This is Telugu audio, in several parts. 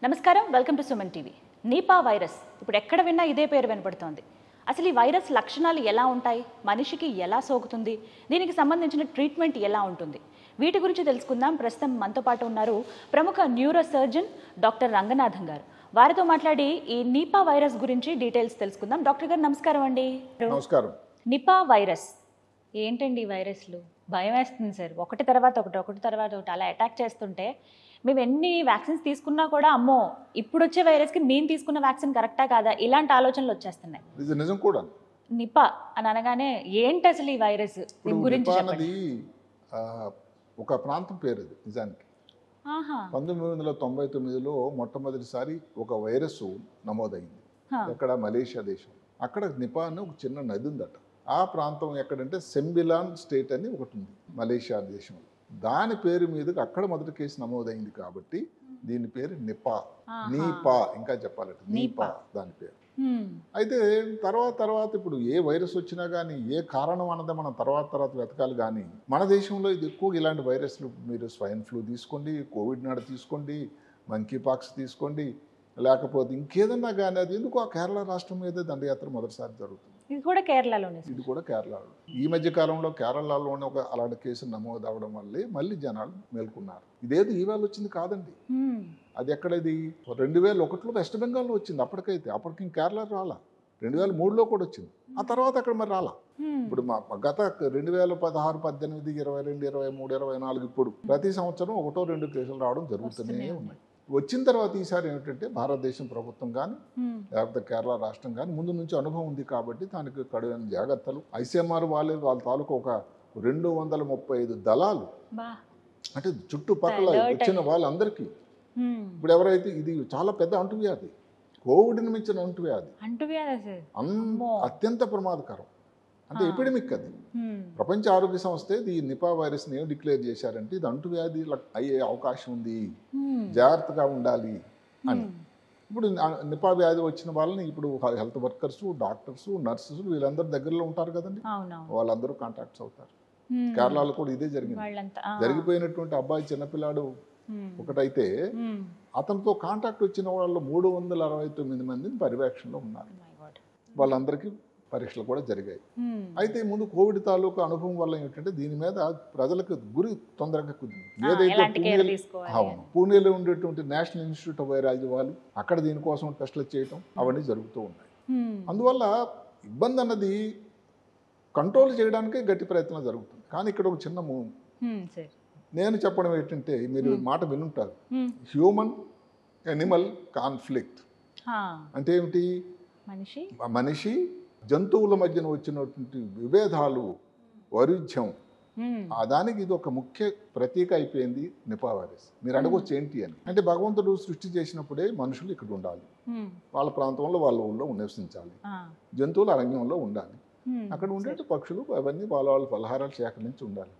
నమస్కారం, welcome to Suman TV. Nipah virus ఇప్పుడు ఎక్కడ విన్నా ఇదే పేరు వినపడుతోంది. అసలు ఈ వైరస్ లక్షణాలు ఎలా ఉంటాయి, మనిషికి ఎలా సోకుతుంది, దీనికి సంబంధించిన ట్రీట్మెంట్ ఎలా ఉంటుంది, వీటి గురించి తెలుసుకుందాం. ప్రస్తుతం మనతో పాటు ఉన్నారు ప్రముఖ న్యూరో సర్జన్ డాక్టర్ రంగనాథం గారు. వారితో మాట్లాడి ఈ నిపా వైరస్ గురించి డీటెయిల్స్ తెలుసుకుందాం. డాక్టర్ గారు నమస్కారం అండి. నమస్కారం. నిపా వైరస్ ఏంటండి? ఈ వైరస్లు భయం వేస్తుంది సార్. ఒకటి తర్వాత ఒకటి అలా అటాక్ చేస్తుంటే మేము ఎన్ని వ్యాక్సిన్స్ తీసుకున్నా కూడా అమ్మో ఇప్పుడు వచ్చే వైరస్కి నేను తీసుకున్న వ్యాక్సిన్ కరెక్టా కాదా ఇలాంటి ఆలోచనలు వచ్చేస్తున్నాయి. ఇది నిజం కూడా. నిపా అని అనగానే ఏంటి అసలు ఈ వైరస్ గురించి చెప్పండి. ఒక ప్రాంతం పేరు ఇది నిజానికి. 1999లో మొట్టమొదటిసారి ఒక వైరస్ నమోదైంది. ఎక్కడ? మలేషియా దేశం. అక్కడ నిపా అని ఒక చిన్న నది ఉందట. ఆ ప్రాంతం ఎక్కడంటే సెంబిలాన్ స్టేట్ అని ఒకటి ఉంది మలేషియా దేశంలో. దాని పేరు మీదకి అక్కడ మొదటి కేసు నమోదైంది కాబట్టి దీని పేరు నిపా. నీపా ఇంకా చెప్పాలంటే నీపా దాని పేరు. అయితే తర్వాత ఇప్పుడు ఏ వైరస్ వచ్చినా కానీ ఏ కారణం అన్నది మనం తర్వాత వెతకాలి. కానీ మన దేశంలో ఇది ఎక్కువ ఇలాంటి వైరస్లు, మీరు స్వైన్ ఫ్లూ తీసుకోండి, కోవిడ్ నాడు తీసుకోండి, మంకీ పాక్స్ తీసుకోండి, లేకపోతే ఇంకేదన్నా కానీ అది ఎందుకు ఆ కేరళ రాష్ట్రం మీద దండయాత్ర మొదటిసారి జరుగుతుంది. ఇది కూడా కేరళలోనే. ఇది కూడా కేరళలో. ఈ మధ్య కాలంలో కేరళలోనే ఒక అలాంటి కేసు నమోదు అవడం వల్లే మళ్ళీ జనాలు మేల్కొన్నారు. ఇదేదో ఈవేళ వచ్చింది కాదండి. అది ఎక్కడ? ఇది 2001లో వెస్ట్ బెంగాల్లో వచ్చింది. అప్పటికి కేరళ రాలా. 2003లో కూడా వచ్చింది. ఆ తర్వాత అక్కడ మరి రాలా. ఇప్పుడు మా గత 2016, 18, 22, 23, 24 ఇప్పుడు ప్రతి సంవత్సరం 1-2 కేసులు రావడం జరుగుతూనే ఉన్నాయి. వచ్చిన తర్వాత ఈసారి ఏమిటంటే భారతదేశం ప్రభుత్వం కానీ లేకపోతే కేరళ రాష్ట్రం కానీ ముందు నుంచి అనుభవం ఉంది కాబట్టి దానికి కడుగైన జాగ్రత్తలు ICMR వాళ్ళ తాలూకు ఒక 235 దళాలు, అంటే చుట్టుపక్కల వచ్చిన వాళ్ళందరికీ. ఇప్పుడు ఎవరైతే ఇది చాలా పెద్ద అంటువ్యాధి, కోవిడ్ని మించిన అంటువ్యాధి, అత్యంత ప్రమాదకరం, అంటే ఎపిడమిక్. అది ప్రపంచ ఆరోగ్య సంస్థ ఈ నిపా వైరస్ని ఏం డిక్లేర్ చేశారంటే ఇది అంటువ్యాధి అయ్యే అవకాశం ఉంది, జాగ్రత్తగా ఉండాలి అని. ఇప్పుడు నిపా వ్యాధి వచ్చిన వాళ్ళని ఇప్పుడు హెల్త్ వర్కర్స్, డాక్టర్స్, నర్సెస్ వీళ్ళందరూ దగ్గరలో ఉంటారు కదండి, వాళ్ళందరూ కాంటాక్ట్స్ అవుతారు. కేరళలో కూడా ఇదే జరిగింది. జరిగిపోయినటువంటి అబ్బాయి చిన్నపిల్లాడు ఒకటైతే అతనితో కాంటాక్ట్ వచ్చిన వాళ్ళు 369 మందిని పర్యవేక్షణలో ఉన్నారు. వాళ్ళందరికీ పరీక్షలు కూడా జరిగాయి. అయితే ముందు కోవిడ్ తాలూకు అనుభవం వల్ల ఏమిటంటే దీని మీద ప్రజలకు గురి తొందరగా కుదిరింది. ఏదైతే పూణేలో ఉండేటువంటి నేషనల్ ఇన్స్టిట్యూట్ ఆఫ్ వైరాలజీ వాళ్ళు అక్కడ దీనికోసం టెస్టులు చేయటం అవన్నీ జరుగుతూ ఉన్నాయి. అందువల్ల ఇబ్బంది అన్నది కంట్రోల్ చేయడానికే గట్టి ప్రయత్నం జరుగుతుంది. కానీ ఇక్కడ ఒక చిన్న నేను చెప్పడం ఏంటంటే, మీరు మాట వినుంటారు, హ్యూమన్ ఎనిమల్ కాన్ఫ్లిక్ట్ అంటే ఏమిటి? మనిషి జంతువుల మధ్యన వచ్చినటువంటి విభేదాలు, వైరుధ్యం, దానికి ఇది ఒక ముఖ్య ప్రతీక అయిపోయింది నిపా వైరస్. మీరు అడగొచ్చు ఏంటి అని. అంటే భగవంతుడు సృష్టి చేసినప్పుడే మనుషులు ఇక్కడ ఉండాలి, వాళ్ళ ప్రాంతంలో వాళ్ళ ఊళ్ళో నివసించాలి, జంతువులు అరణ్యంలో ఉండాలి, అక్కడ ఉండే పక్షులు అవన్నీ వాళ్ళ ఫలహారాలు సేకరించి ఉండాలి.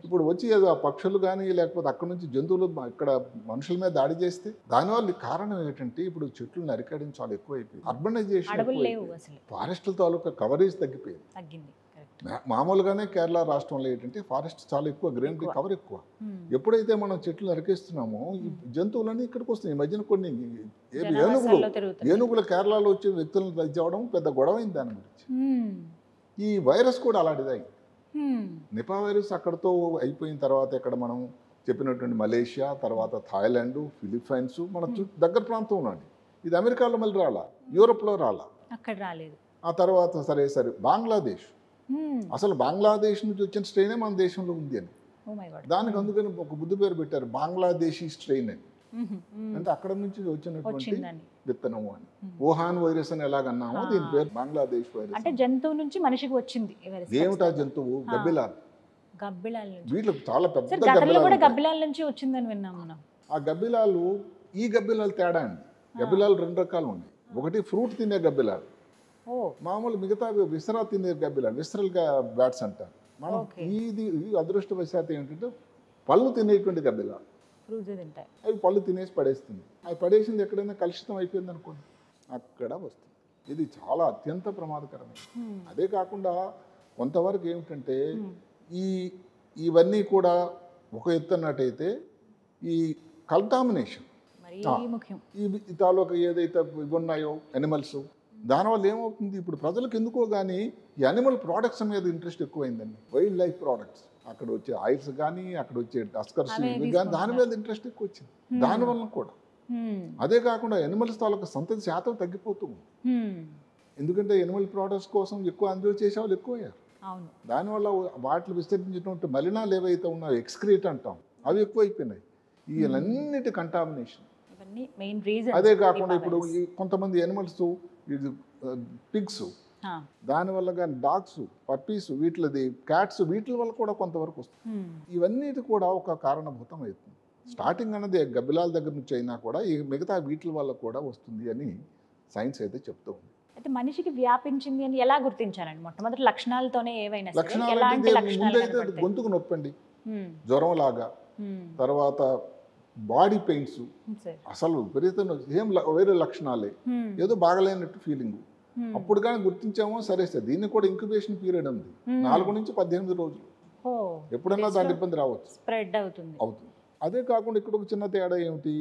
ఇప్పుడు వచ్చి ఆ పక్షులు కానీ లేకపోతే అక్కడ నుంచి జంతువులు ఇక్కడ మనుషుల మీద దాడి చేస్తే దానివల్ల కారణం ఏంటంటే ఇప్పుడు చెట్లు నరికేయడం చాలా ఎక్కువైపోయింది, అర్బనైజేషన్, ఫారెస్ట్ల తాలూకా కవరేజ్ తగ్గిపోయింది. మామూలుగానే కేరళ రాష్ట్రంలో ఏంటంటే ఫారెస్ట్ చాలా ఎక్కువ, గ్రీనరీ కవర్ ఎక్కువ. ఎప్పుడైతే మనం చెట్లు నరికేస్తున్నామో ఈ జంతువులన్నీ ఇక్కడికి వస్తున్నాయి. ఈ మధ్యన కొన్ని ఏనుగులు కేరళలో వచ్చే వ్యక్తులను తెచ్చవడం పెద్ద గొడవైంది దాని గురించి. ఈ వైరస్ కూడా అలాంటిది అయింది. నిపా వైరస్ అక్కడతో అయిపోయిన తర్వాత ఇక్కడ మనం చెప్పినటువంటి మలేషియా, తర్వాత థాయిలాండ్, ఫిలిప్పైన్స్, మన దగ్గర ప్రాంతంలో అండి. ఇది అమెరికాలో మళ్ళీ రాలా, యూరోప్లో రాలా, అక్కడ రాలేదు. ఆ తర్వాత సరే బంగ్లాదేశ్, అసలు బంగ్లాదేశ్ నుంచి వచ్చిన స్ట్రెయినే మన దేశంలో ఉంది అని దానికి అందుకని ఒక బుద్ధి పేరు పెట్టారు, బంగ్లాదేశీ స్ట్రెయిన్ అని. అంటే అక్కడ నుంచి వచ్చినటువంటి విత్తనము అని. వుహాన్ వైరస్ అని ఎలాగన్నామో దీని పేరు బంగ్లాదేశ్ వైరస్. అంటే జంతువు నుంచి మనిషికి వచ్చింది. ఏమిటా జంతువు? గబ్బిలాలు. వీటిలో చాలా పెద్ద గబ్బిలాల నుంచి వచ్చిందని విన్నాం మనం. ఆ గబ్బిలాలు, ఈ గబ్బిలాలు తేడా అండి. గబ్బిలాలు 2 రకాలు ఉన్నాయి. ఒకటి ఫ్రూట్ తినే గబ్బిలాలు, మామూలు మిగతా విసరా తినే గబ్బిలాలు, విసరల్ బ్యాట్స్ అంటారు మనం. ఇది అదృష్టవశాత్తు ఏంటంటే పళ్ళు తినేటువంటి గబ్బిలాలు. అవి పళ్ళు తినేసి పడేస్తుంది. అవి పడేసింది ఎక్కడైనా కలుషితం అయిపోయింది అనుకోండి, అక్కడ వస్తుంది. ఇది చాలా అత్యంత ప్రమాదకరమైనది. అదే కాకుండా కొంతవరకు ఏమిటంటే ఇవన్నీ కూడా ఒక ఎత్తున్నట్టయితే ఈ కంటామినేషన్ మరీ ముఖ్యం. ఈ తాలూకా ఏదైతే ఇవి ఉన్నాయో అనిమల్స్, దానివల్ల ఏమవుతుంది, ఇప్పుడు ప్రజలకు ఎందుకో కానీ ఈ అనిమల్ ప్రోడక్ట్స్ మీద ఇంట్రెస్ట్ ఎక్కువైందండి. వైల్డ్ లైఫ్ ప్రోడక్ట్స్, అక్కడ వచ్చే ఆయిల్స్ కానీ, అక్కడ వచ్చే టస్కర్స్ ఇవి కానీ, దాని మీద ఇంట్రెస్ట్ ఎక్కువ వచ్చింది. దానివల్ల కూడా అదే కాకుండా అనిమల్స్ తాలూకా సంతతి శాతం తగ్గిపోతుంది. ఎందుకంటే ఎనిమల్ ప్రోడక్ట్స్ కోసం ఎక్కువ అందులో చేసే వాళ్ళు ఎక్కువయ్యారు. దానివల్ల వాటిని విస్తరించినటువంటి మలినాలు ఏవైతే ఉన్నాయో ఎక్స్క్రీట్ అంటాం, అవి ఎక్కువైపోయినాయి. వీళ్ళన్నిటి కంటామినేషన్. అదే కాకుండా ఇప్పుడు కొంతమంది ఎనిమల్స్, ఇది పిగ్స్, దానివల్ల కానీ డాగ్స్, పప్పీస్, వీటిది క్యాట్స్, వీటి వల్ల కూడా కొంతవరకు వస్తుంది. ఇవన్నీ కూడా ఒక కారణభూతం అవుతుంది. స్టార్టింగ్ అనేది గబ్బిలాల దగ్గర నుంచి అయినా కూడా ఈ మిగతా వీటి వల్ల కూడా వస్తుంది అని సైన్స్ అయితే చెప్తూ ఉంది. అయితే మనిషికి వ్యాపించింది అని ఎలా గుర్తించాలండి? మొట్టమొదటి లక్షణాలతోనే ఏవైనా ముందైతే గొంతుకు నొప్పండి, జ్వరం లాగా, తర్వాత బాడీ పెయిన్స్, అసలు విపరీతంగా ఏం వేరే లక్షణాలే, ఏదో బాగలేనట్టు ఫీలింగ్. అప్పుడు కానీ గుర్తించామో సరే సార్, దీన్ని కూడా ఇంక్యుబేషన్ పీరియడ్ ఉంది, 4 నుంచి 18 రోజులు. ఎప్పుడైనా దాని ఇబ్బంది రావచ్చు, స్ప్రెడ్ అవుతుంది. అదే కాకుండా ఇక్కడ ఒక చిన్న తేడా ఏమిటి,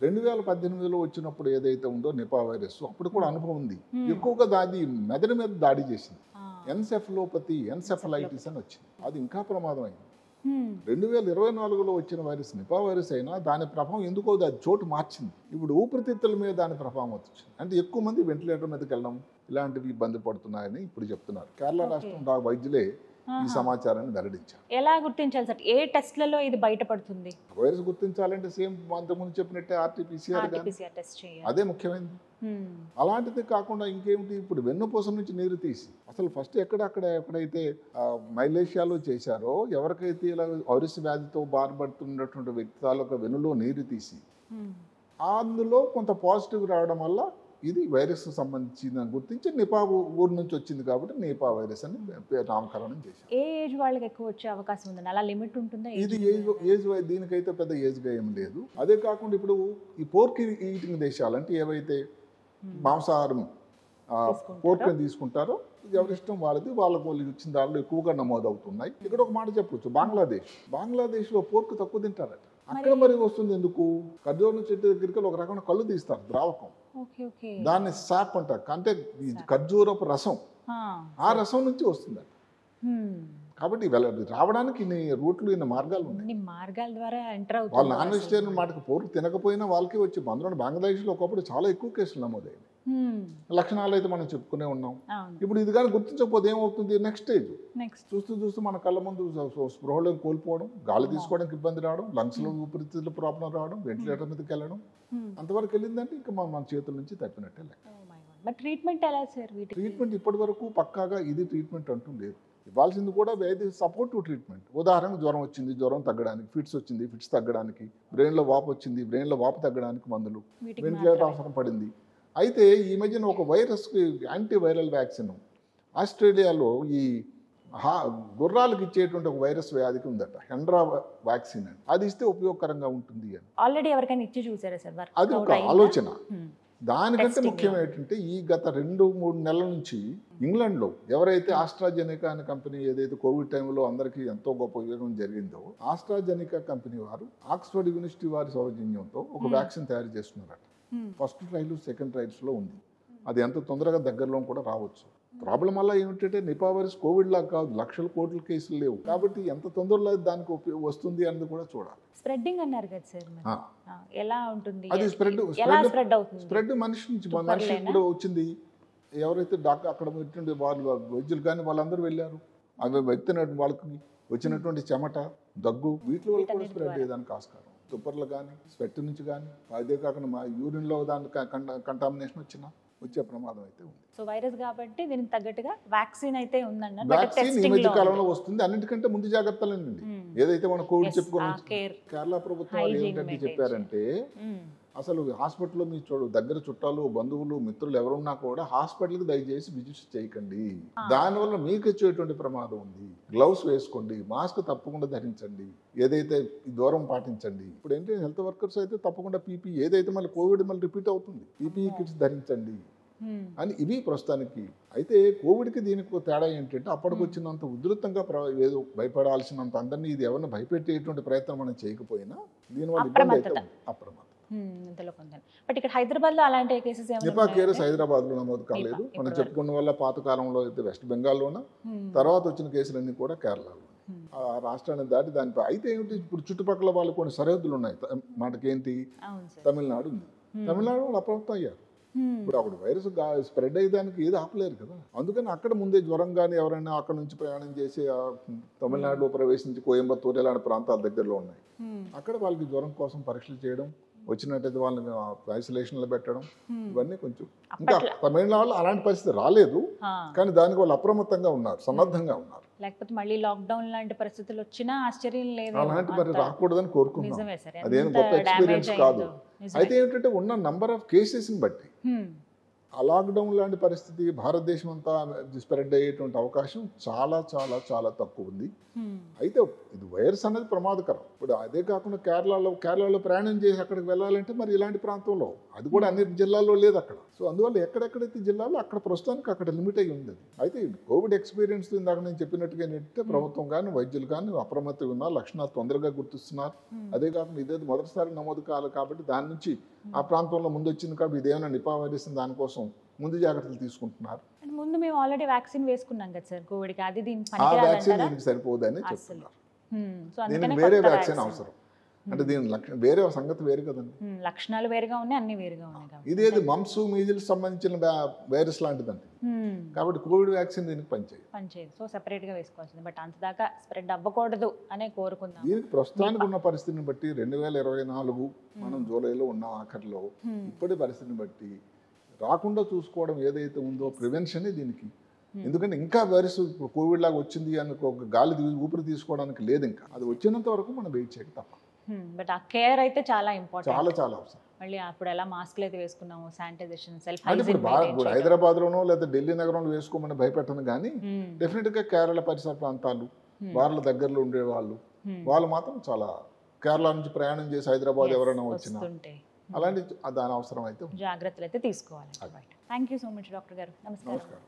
2018లో వచ్చినప్పుడు ఏదైతే ఉందో నిపా వైరస్, అప్పుడు కూడా అనుభవం ఉంది. ఎక్కువగా దాది మెదడు మీద దాడి చేసింది. ఎన్సెఫలోపతి, ఎన్సెఫలైటిస్ అని వచ్చింది. అది ఇంకా ప్రమాదం అయింది. 2024లో వచ్చిన వైరస్ నిపా వైరస్ అయినా దాని ప్రభావం ఎందుకో అది చోటు మార్చింది. ఇప్పుడు ఊపిరితిత్తుల మీద దాని ప్రభావం వచ్చింది. అంటే ఎక్కువ మంది వెంటిలేటర్ మీదకి వెళ్ళడం ఇలాంటివి ఇబ్బంది పడుతున్నాయని ఇప్పుడు చెప్తున్నారు. కేరళ రాష్ట్రం వైద్యులే ఈ సమాచారాన్ని వెల్లడించారు. ఎలా గుర్తించాలి సార్? ఏ టెస్ట్లలో ఇది బయటపడుతుంది? వైరస్ గుర్తించాలంటే సేమ్ అంతకుముందు చెప్పినట్టే ఆర్టీపీసీఆర్ టెస్ట్, అదే ముఖ్యమైనది. అలాంటిది కాకుండా ఇంకేమిటి, ఇప్పుడు వెన్నుపూస నుంచి నీరు తీసి, అసలు ఫస్ట్ ఎక్కడైతే మలేషియాలో చేశారో, ఎవరికైతే ఇలా వైరస్ వ్యాధితో బాధపడుతున్నటువంటి వ్యక్తి తాలూకా వెన్నులో నీరు తీసి అందులో కొంత పాజిటివ్ రావడం వల్ల ఇది వైరస్ సంబంధించిన గుర్తించి నిపా ఊరు నుంచి వచ్చింది కాబట్టి నిపా వైరస్ అని నామకరణం చేశారు. ఏ ఏజ్ వాళ్ళకి ఎక్కువ వచ్చే అవకాశం ఉందండి? అలా లిమిట్ ఉంటుందా? ఇది ఏజ్ దీనికైతే పెద్ద ఏజ్గా ఏం లేదు. అదే కాకుండా ఇప్పుడు ఈ పోర్క్ ఈటింగ్ దేశాలు అంటే ఏవైతే మాంసాహారం పోర్క్ని తీసుకుంటారో, ఎవరిష్టం వాళ్ళది, వాళ్ళకు ఇచ్చిన దానిలో ఎక్కువగా నమోదు అవుతున్నాయి. ఇక్కడ ఒక మాట చెప్పొచ్చు, బంగ్లాదేశ్లో పోర్క్ తక్కువ తింటారట. అక్కడ మరి వస్తుంది ఎందుకు, ఖర్జూరం చెట్టు దగ్గరికి ఒక రకమైన కళ్ళు తీస్తారు, ద్రావకం, దాన్ని సాప్ అంటారు. అంటే ఖర్జూరపు రసం, ఆ రసం నుంచి వస్తుంది. కాబట్టి రావడానికి ఇన్ని రూట్లు, ఇన్ని మార్గాలు ఉన్నాయి. వాళ్ళు నాన్ వెజిటేరియన్ మాటకు పోర్కు తినకపోయినా వాళ్ళకి వచ్చి అందులో బంగ్లాదేశ్లో ఒకప్పుడు చాలా ఎక్కువ కేసులు నమోదయ్యాయి. లక్షణాలు అయితే మనం చెప్పుకునే ఉన్నాం. ఇప్పుడు ఇది కానీ గుర్తించకపోతే ఏమవుతుంది, నెక్స్ట్ స్టేజ్ చూస్తూ మన కళ్ళ ముందు స్పృహలో కోల్పోవడం, గాలి తీసుకోవడానికి ఇబ్బంది రావడం, లంగ్స్లో ఊపిరితిత్తుల ప్రాబ్లం రావడం, వెంటిలేటర్ మీదకి వెళ్ళడం, అంతవరకు వెళ్ళిందంటే ఇంకా మన చేతుల నుంచి తప్పినట్టే లెక్క. ట్రీట్మెంట్ ఇప్పటి వరకు పక్కాగా ఇది ట్రీట్మెంట్ అంటూ లేదు. ఇవ్వాల్సింది కూడా సపోర్టివ్ ట్రీట్మెంట్. ఉదాహరణకు జ్వరం వచ్చింది, జ్వరం తగ్గడానికి, ఫిట్స్ వచ్చింది, ఫిట్స్ తగ్గడానికి, బ్రెయిన్లో వాపు వచ్చింది, బ్రెయిన్లో వాపు తగ్గడానికి మందులు, వెంటిలేటర్ అవసరం పడింది. అయితే ఈ మధ్యన ఒక వైరస్కి యాంటీవైరల్ వ్యాక్సిన్ ఆస్ట్రేలియాలో ఈ గుర్రాలకు ఇచ్చేటువంటి ఒక వైరస్ వ్యాధికి ఉందట, హెండ్రా వ్యాక్సిన్ అని. అది ఇస్తే ఉపయోగకరంగా ఉంటుంది అని ఆల్రెడీ ఎవరికైనా ఇచ్చి చూసారా సార్? అది ఒక ఆలోచన. దానికంటే ముఖ్యం ఏంటంటే ఈ గత 2-3 నెలల నుంచి ఇంగ్లాండ్లో ఎవరైతే ఆస్ట్రాజెనికా అనే కంపెనీ ఏదైతే కోవిడ్ టైంలో అందరికీ ఎంతో గొప్ప ఉపయోగం జరిగిందో, ఆస్ట్రాజెనికా కంపెనీ వారు ఆక్స్ఫర్డ్ యూనివర్సిటీ వారి సౌజన్యంతో ఒక వ్యాక్సిన్ తయారు చేస్తున్నారట. ఫస్ట్ ట్రయల్, సెకండ్ ట్రయల్స్లో ఉంది. అది ఎంత తొందరగా దగ్గరలో కూడా రావచ్చు. ప్రాబ్లం వల్ల ఏమిటంటే నిపా వైరస్ కోవిడ్ లాగా కాదు, లక్షల కోట్ల కేసులు లేవు కాబట్టి ఎంత తొందరలో దానికి వస్తుంది అన్నది కూడా చూడాలి. స్ప్రెడ్డింగ్ అన్నారు కదా సార్, ఎలా ఉంటుంది? అది స్ప్రెడ్ మనిషి నుంచి మనిషి కూడా వచ్చింది. ఎవరైతే డాక్టర్ అక్కడ వాళ్ళు వైద్యులు కానీ వాళ్ళందరూ వెళ్ళారు, అవి వ్యక్తినటువంటి వాళ్ళకి వచ్చినటువంటి చెమట, దగ్గు, వీటి వల్ల కూడా స్ప్రెడ్ అయ్యేదానికి ఆస్కారం. తుప్పర్లు కానీ, స్వెట్ నుంచి కానీ, అదే కాకుండా మా యూరిన్లో దాని కంటామినేషన్ వచ్చే ప్రమాదం అయితే ఉంది. సో వైరస్ కాబట్టి దీనికి తగ్గట్టుగా వ్యాక్సిన్ అయితే ఉందండి. వ్యాక్సిన్ ఈ మధ్య కాలంలో వస్తుంది. అన్నిటికంటే ముందు జాగ్రత్తలేనండి. ఏదైతే మనం కోవిడ్ చెప్పుకోవచ్చు, కేరళ ప్రభుత్వం వాళ్ళు ఏంటంటే చెప్పారంటే, అసలు హాస్పిటల్లో మీ దగ్గర చుట్టాలు, బంధువులు, మిత్రులు ఎవరున్నా కూడా హాస్పిటల్కి దయచేసి విజిట్ చేయకండి. దానివల్ల మీకు వచ్చేటువంటి ప్రమాదం ఉంది. గ్లౌస్ వేసుకోండి, మాస్క్ తప్పకుండా ధరించండి, ఏదైతే దూరం పాటించండి. ఇప్పుడు ఏంటంటే హెల్త్ వర్కర్స్ అయితే తప్పకుండా పీపీ, ఏదైతే మళ్ళీ కోవిడ్ మళ్ళీ రిపీట్ అవుతుంది, పీపీఈ కిట్స్ ధరించండి అని ఇవి ప్రస్తుతానికి. అయితే కోవిడ్కి దీనికి తేడా ఏంటంటే అప్పటికి వచ్చినంత ఉధృతంగా ఏదో భయపడాల్సినంత అందరినీ ఇది ఎవరిని భయపెట్టేటువంటి ప్రయత్నం మనం చేయకపోయినా దీనివల్ల ఇబ్బంది అయితే అప్రమాదం. ఇంతలో కొందని. బట్ ఇక్కడ హైదరాబాద్లో అలాంటి కేసెస్ నిపా కేసెస్ హైదరాబాద్లో నమోదు కాలేదు. మనం చెప్పుకున్న వల్ల పాతకాలంలో అయితే వెస్ట్ బెంగాల్లోన, తర్వాత వచ్చిన కేసులన్నీ కూడా కేరళలో. ఆ రాష్ట్రాన్ని దాటి దానిపై అయితే ఏమిటి, ఇప్పుడు చుట్టుపక్కల వాళ్ళు కొన్ని సరిహద్దులు ఉన్నాయి. మనకేంటి, తమిళనాడు ఉంది. తమిళనాడు వాళ్ళు అప్రమత్తం అయ్యారు. ఇప్పుడు అక్కడ వైరస్ స్ప్రెడ్ అయ్యేదానికి ఏది ఆపలేరు కదా. అందుకని అక్కడ ముందే జ్వరం కానీ ఎవరైనా అక్కడ నుంచి ప్రయాణం చేసి తమిళనాడులో ప్రవేశించి కోయంబత్తూరు ఇలాంటి ప్రాంతాల దగ్గరలో ఉన్నాయి. అక్కడ వాళ్ళకి జ్వరం కోసం పరీక్షలు చేయడం, వచ్చినట్టయితే వాళ్ళని ఐసోలేషన్లో పెట్టడం, ఇవన్నీ కొంచెం ఇంకా తమిళనాడులో అలాంటి పరిస్థితి రాలేదు. కానీ దానికి వాళ్ళు అప్రమత్తంగా ఉన్నారు, సన్నద్ధంగా ఉన్నారు. లేకపోతే మళ్ళీ లాక్డౌన్ లాంటి పరిస్థితులు వచ్చినా ఆశ్చర్యం లేదు. అలాంటి మరి రాకూడదని కోరుకుంటున్నాం. అదేం గొప్ప ఎక్స్పీరియన్స్ కాదు. అయితే ఏంటంటే ఉన్న నంబర్ ఆఫ్ కేసెస్ని బట్టి ఆ లాక్డౌన్ లాంటి పరిస్థితి భారతదేశం అంతా స్ప్రెడ్ అయ్యేటువంటి అవకాశం చాలా చాలా చాలా తక్కువ ఉంది. అయితే ఇది వైరస్ అనేది ప్రమాదకరం. ఇప్పుడు అదే కాకుండా కేరళలో ప్రయాణం చేసి అక్కడికి వెళ్ళాలంటే మరి ఇలాంటి ప్రాంతంలో అది కూడా అన్ని జిల్లాల్లో లేదు అక్కడ. సో అందువల్ల ఎక్కడెక్కడైతే జిల్లాలో అక్కడ ప్రస్తుతానికి అక్కడ లిమిట్ అయ్యి ఉంది. అయితే కోవిడ్ ఎక్స్పీరియన్స్ ఇందాక నేను చెప్పినట్టుగా ఏంటంటే ప్రభుత్వం కానీ వైద్యులు కానీ అప్రమత్తంగా ఉన్నారు, లక్షణాలు తొందరగా గుర్తిస్తున్నారు. అదే కాకుండా ఇదే మొదటిసారి నమోదు కాదు కాబట్టి దాని నుంచి ఆ ప్రాంతంలో ముందు వచ్చింది కాబట్టి ఇదేమైనా నిపా వైరస్ దానికోసం ముందు జాగ్రత్తలు తీసుకుంటున్నారు. ముందు మేము ఆల్రెడీ వ్యాక్సిన్ వేసుకున్నాం కదా సార్ కోవిడ్కి, అది ఆ వ్యాక్సిన్ దీనికి సరిపోదని చెప్తున్నారు. దీనికి వేరే వ్యాక్సిన్ అవసరం. అంటే దీని వేరే సంగతి వేరు కదండి. లక్షణాలు వేరుగా ఉన్నాయి, అన్ని వేరుగా ఉన్నాయి. ఇదేది మమ్స్ మీజిల్స్ సంబంధించిన వైరస్ లాంటిదండి. కాబట్టి కోవిడ్ వ్యాక్సిన్ దీనికి పనిచేయదు. సో సెపరేట్ గా వేసుకోవాల్సింది. బట్ అంతదాకా స్ప్రెడ్ అవ్వకూడదు అనే కోరుకుందాం. దీనికి ప్రస్తుతానికి ఉన్న పరిస్థితిని బట్టి 2024 మనం జూలైలో ఉన్న ఆఖరిలో ఇప్పటి పరిస్థితిని బట్టి రాకుండా చూసుకోవడం ఏదైతే ఉందో ప్రివెన్షనే దీనికి. ఎందుకంటే ఇంకా వైరస్ కోవిడ్ లాగా వచ్చింది అని ఒక గాలి ఊపిరి తీసుకోవడానికి లేదు. ఇంకా అది వచ్చినంత వరకు మనం వెయిట్ చేయక తప్ప. బట్ ఆ కేర్ అయితే చాలా ఇంపార్టెంట్, చాలా చాలా అవసరం. మళ్ళీ అప్పుడు ఎలా మాస్క్లు అయితే వేసుకున్నాము, శానిటైజేషన్, సెల్ఫ్ అంటే ఇప్పుడు హైదరాబాద్లోనో లేదా ఢిల్లీ నగరంలో వేసుకోమని భయపెట్టను కానీ డెఫినెట్గా కేరళ పరిసర ప్రాంతాలు వాళ్ళ దగ్గరలో ఉండే వాళ్ళు మాత్రం చాలా కేరళ నుంచి ప్రయాణం చేసి హైదరాబాద్ ఎవరైనా వచ్చినా అలాంటి దాని అవసరం అయితే జాగ్రత్తలు అయితే తీసుకోవాలి. Thank you so much doctor గారు. నమస్కారం.